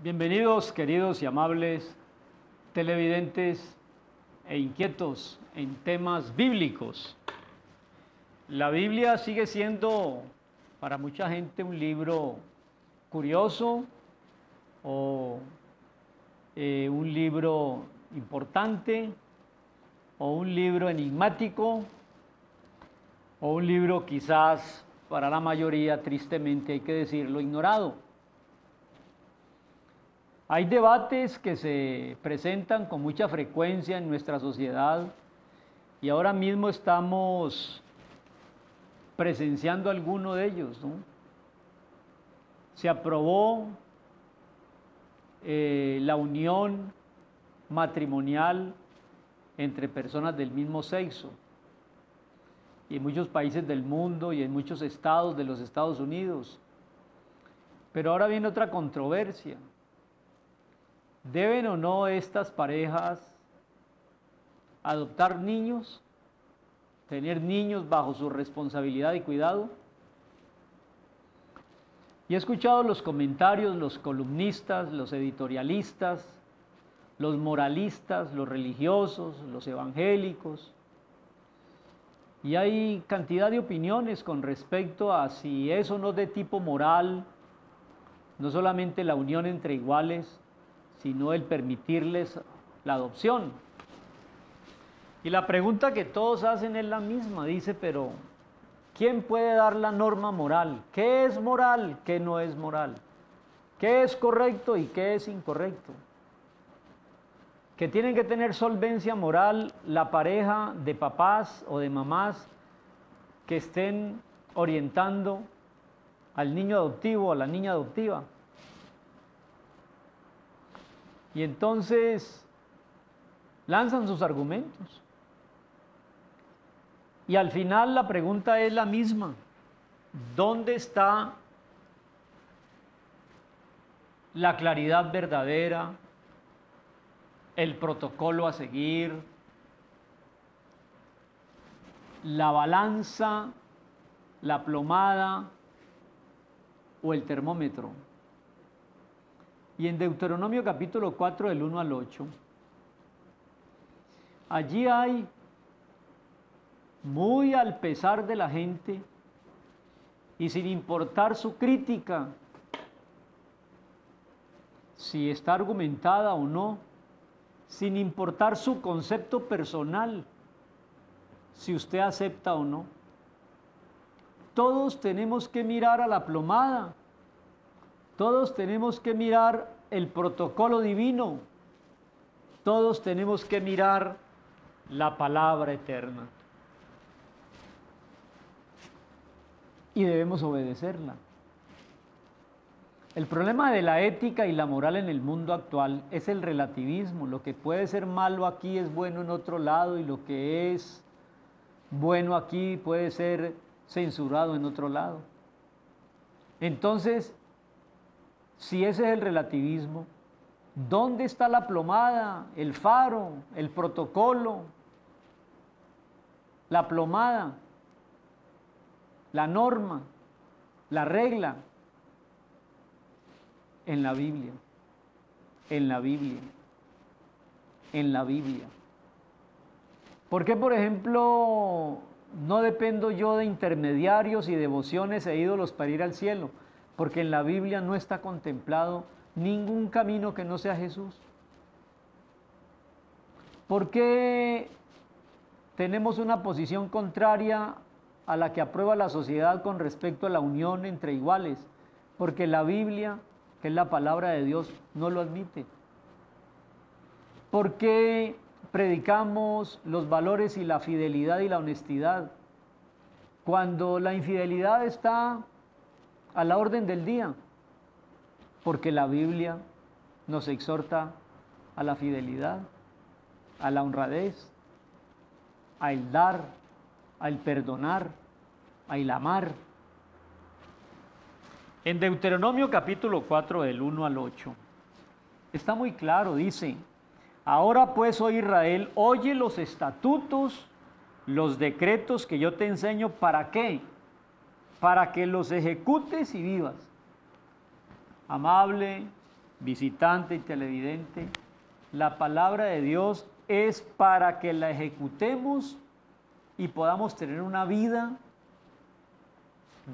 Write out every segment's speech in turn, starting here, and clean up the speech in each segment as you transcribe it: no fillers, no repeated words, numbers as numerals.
Bienvenidos, queridos y amables televidentes e inquietos en temas bíblicos. La Biblia sigue siendo para mucha gente un libro curioso o un libro importante o un libro enigmático o un libro quizás para la mayoría, tristemente hay que decirlo, ignorado. Hay debates que se presentan con mucha frecuencia en nuestra sociedad y ahora mismo estamos presenciando alguno de ellos, ¿no? Se aprobó la unión matrimonial entre personas del mismo sexo y en muchos países del mundo y en muchos estados de los Estados Unidos. Pero ahora viene otra controversia. ¿Deben o no estas parejas adoptar niños, tener niños bajo su responsabilidad y cuidado? Y he escuchado los comentarios, los columnistas, los editorialistas, los moralistas, los religiosos, los evangélicos, y hay cantidad de opiniones con respecto a si eso no es de tipo moral, no solamente la unión entre iguales, sino el permitirles la adopción. Y la pregunta que todos hacen es la misma, dice, pero ¿quién puede dar la norma moral? ¿Qué es moral? ¿Qué no es moral? ¿Qué es correcto y qué es incorrecto? Que tienen que tener solvencia moral la pareja de papás o de mamás que estén orientando al niño adoptivo o a la niña adoptiva. Y entonces lanzan sus argumentos. Y al final la pregunta es la misma. ¿Dónde está la claridad verdadera, el protocolo a seguir, la balanza, la plomada o el termómetro? Y en Deuteronomio capítulo 4 del 1 al 8, allí hay, muy al pesar de la gente y sin importar su crítica, si está argumentada o no, sin importar su concepto personal, si usted acepta o no, todos tenemos que mirar a la plomada. Todos tenemos que mirar el protocolo divino. Todos tenemos que mirar la palabra eterna. Y debemos obedecerla. El problema de la ética y la moral en el mundo actual es el relativismo. Lo que puede ser malo aquí es bueno en otro lado y lo que es bueno aquí puede ser censurado en otro lado. Entonces, si ese es el relativismo, ¿dónde está la plomada, el faro, el protocolo, la plomada, la norma, la regla? En la Biblia, en la Biblia, en la Biblia. ¿Por qué, por ejemplo, no dependo yo de intermediarios y devociones e ídolos para ir al cielo? Porque en la Biblia no está contemplado ningún camino que no sea Jesús. ¿Por qué tenemos una posición contraria a la que aprueba la sociedad con respecto a la unión entre iguales? Porque la Biblia, que es la palabra de Dios, no lo admite. ¿Por qué predicamos los valores y la fidelidad y la honestidad cuando la infidelidad está a la orden del día? Porque la Biblia nos exhorta a la fidelidad, a la honradez, al dar, al perdonar, al amar. En Deuteronomio capítulo 4 del 1 al 8 está muy claro, dice: ahora pues, oh Israel, oye los estatutos, los decretos que yo te enseño. ¿Para qué? Para que los ejecutes y vivas. Amable, visitante y televidente, la palabra de Dios es para que la ejecutemos y podamos tener una vida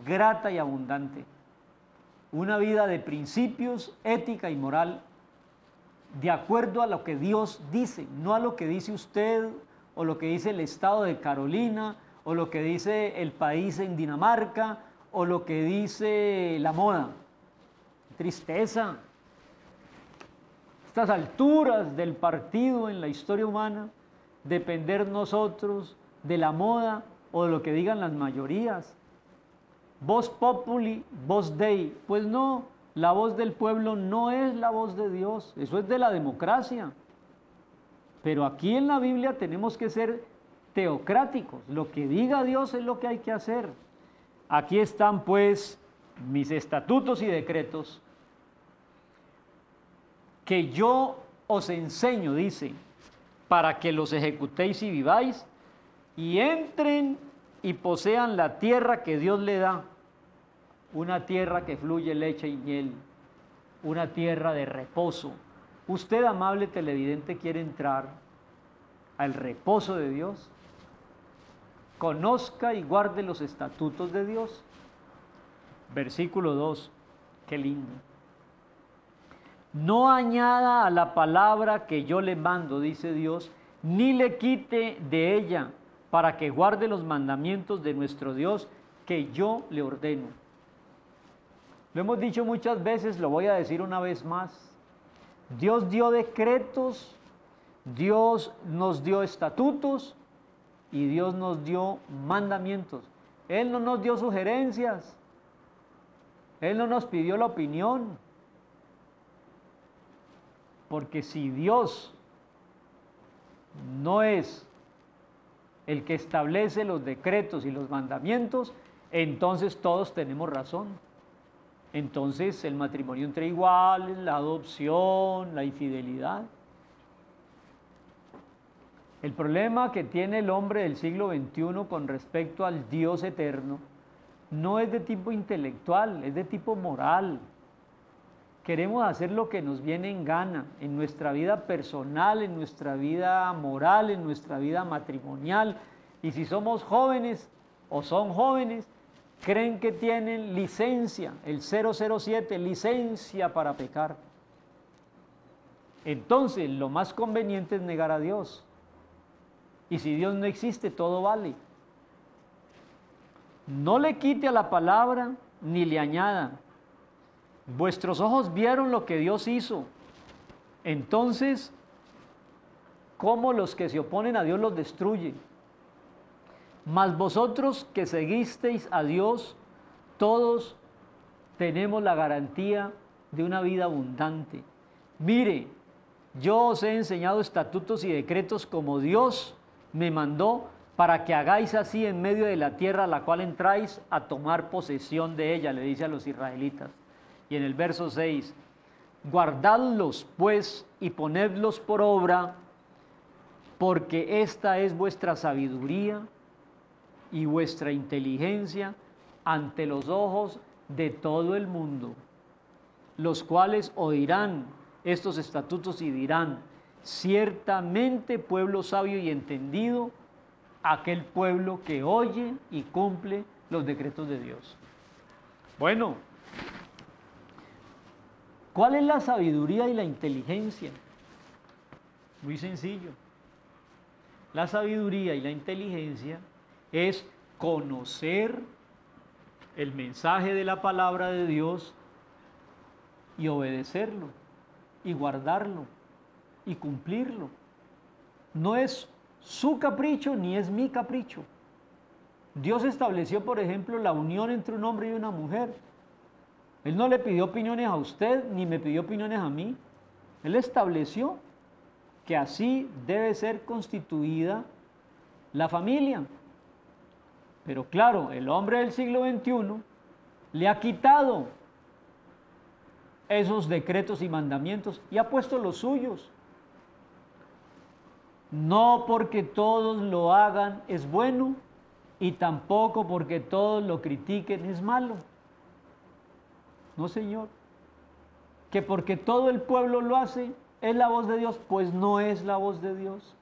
grata y abundante, una vida de principios, ética y moral, de acuerdo a lo que Dios dice, no a lo que dice usted o lo que dice el estado de Carolina o lo que dice el país en Dinamarca o lo que dice la moda. Tristeza. Estas alturas del partido en la historia humana, depender nosotros de la moda o de lo que digan las mayorías. Vox populi, vox Dei. Pues no, la voz del pueblo no es la voz de Dios, eso es de la democracia. Pero aquí en la Biblia tenemos que ser teocráticos, lo que diga Dios es lo que hay que hacer. Aquí están pues mis estatutos y decretos que yo os enseño, dice, para que los ejecutéis y viváis, y entren y posean la tierra que Dios le da, una tierra que fluye leche y miel, una tierra de reposo. Usted, amable televidente, quiere entrar al reposo de Dios. Conozca y guarde los estatutos de Dios. Versículo 2, qué lindo. No añada a la palabra que yo le mando, dice Dios, ni le quite de ella, para que guarde los mandamientos de nuestro Dios que yo le ordeno. Lo hemos dicho muchas veces, lo voy a decir una vez más. Dios dio decretos, Dios nos dio estatutos y Dios nos dio mandamientos. Él no nos dio sugerencias, Él no nos pidió la opinión. Porque si Dios no es el que establece los decretos y los mandamientos, entonces todos tenemos razón. Entonces el matrimonio entre iguales, la adopción, la infidelidad. El problema que tiene el hombre del siglo XXI con respecto al Dios eterno no es de tipo intelectual, es de tipo moral. Queremos hacer lo que nos viene en gana en nuestra vida personal, en nuestra vida moral, en nuestra vida matrimonial. Y si somos jóvenes o son jóvenes, creen que tienen licencia, el 007, licencia para pecar. Entonces, lo más conveniente es negar a Dios. Y si Dios no existe, todo vale. No le quite a la palabra ni le añada. Vuestros ojos vieron lo que Dios hizo. Entonces, ¿cómo los que se oponen a Dios los destruyen? Mas vosotros que seguisteis a Dios, todos tenemos la garantía de una vida abundante. Mire, yo os he enseñado estatutos y decretos como Dios me mandó, para que hagáis así en medio de la tierra a la cual entráis a tomar posesión de ella, le dice a los israelitas. Y en el verso 6, guardadlos pues y ponedlos por obra, porque esta es vuestra sabiduría y vuestra inteligencia ante los ojos de todo el mundo, los cuales oirán estos estatutos y dirán, ciertamente pueblo sabio y entendido, aquel pueblo que oye y cumple los decretos de Dios. Bueno, ¿cuál es la sabiduría y la inteligencia? Muy sencillo. La sabiduría y la inteligencia es conocer el mensaje de la palabra de Dios y obedecerlo, y guardarlo, y cumplirlo. No es su capricho ni es mi capricho. Dios estableció, por ejemplo, la unión entre un hombre y una mujer. Él no le pidió opiniones a usted ni me pidió opiniones a mí. Él estableció que así debe ser constituida la familia. Pero claro, el hombre del siglo XXI le ha quitado esos decretos y mandamientos y ha puesto los suyos. No porque todos lo hagan es bueno y tampoco porque todos lo critiquen es malo. No, señor. que porque todo el pueblo lo hace, es la voz de Dios, pues no es la voz de Dios.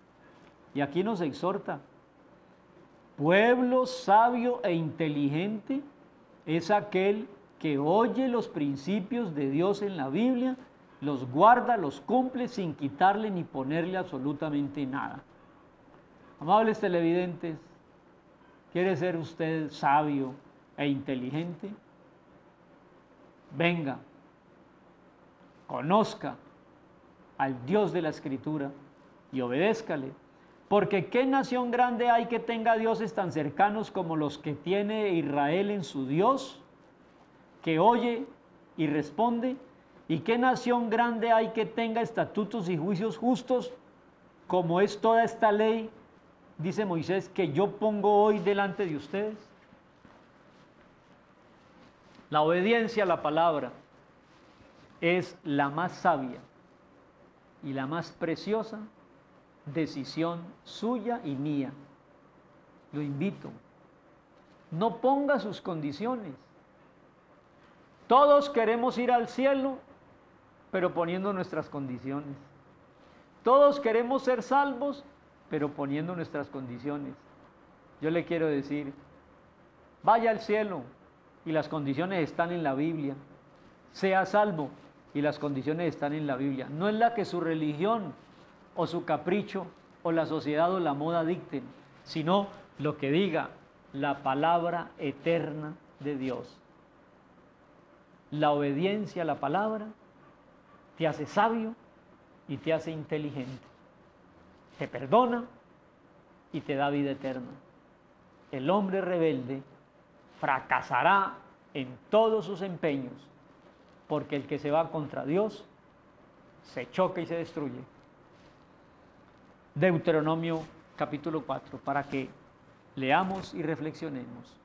Y aquí nos exhorta, pueblo sabio e inteligente es aquel que oye los principios de Dios en la Biblia, los guarda, los cumple sin quitarle ni ponerle absolutamente nada. Amables televidentes, ¿quiere ser usted sabio e inteligente? Venga, conozca al Dios de la Escritura y obedézcale. Porque ¿qué nación grande hay que tenga dioses tan cercanos como los que tiene Israel en su Dios, que oye y responde? ¿Y qué nación grande hay que tenga estatutos y juicios justos como es toda esta ley, dice Moisés, que yo pongo hoy delante de ustedes? La obediencia a la palabra es la más sabia y la más preciosa decisión suya y mía. Lo invito, no ponga sus condiciones. Todos queremos ir al cielo, pero poniendo nuestras condiciones. Todos queremos ser salvos, pero poniendo nuestras condiciones. Yo le quiero decir, vaya al cielo y las condiciones están en la Biblia. Sea salvo y las condiciones están en la Biblia. No es la que su religión o su capricho o la sociedad o la moda dicten, sino lo que diga la palabra eterna de Dios. La obediencia a la palabra te hace sabio y te hace inteligente. Te perdona y te da vida eterna. El hombre rebelde fracasará en todos sus empeños, porque el que se va contra Dios se choca y se destruye. Deuteronomio capítulo 4, para que leamos y reflexionemos.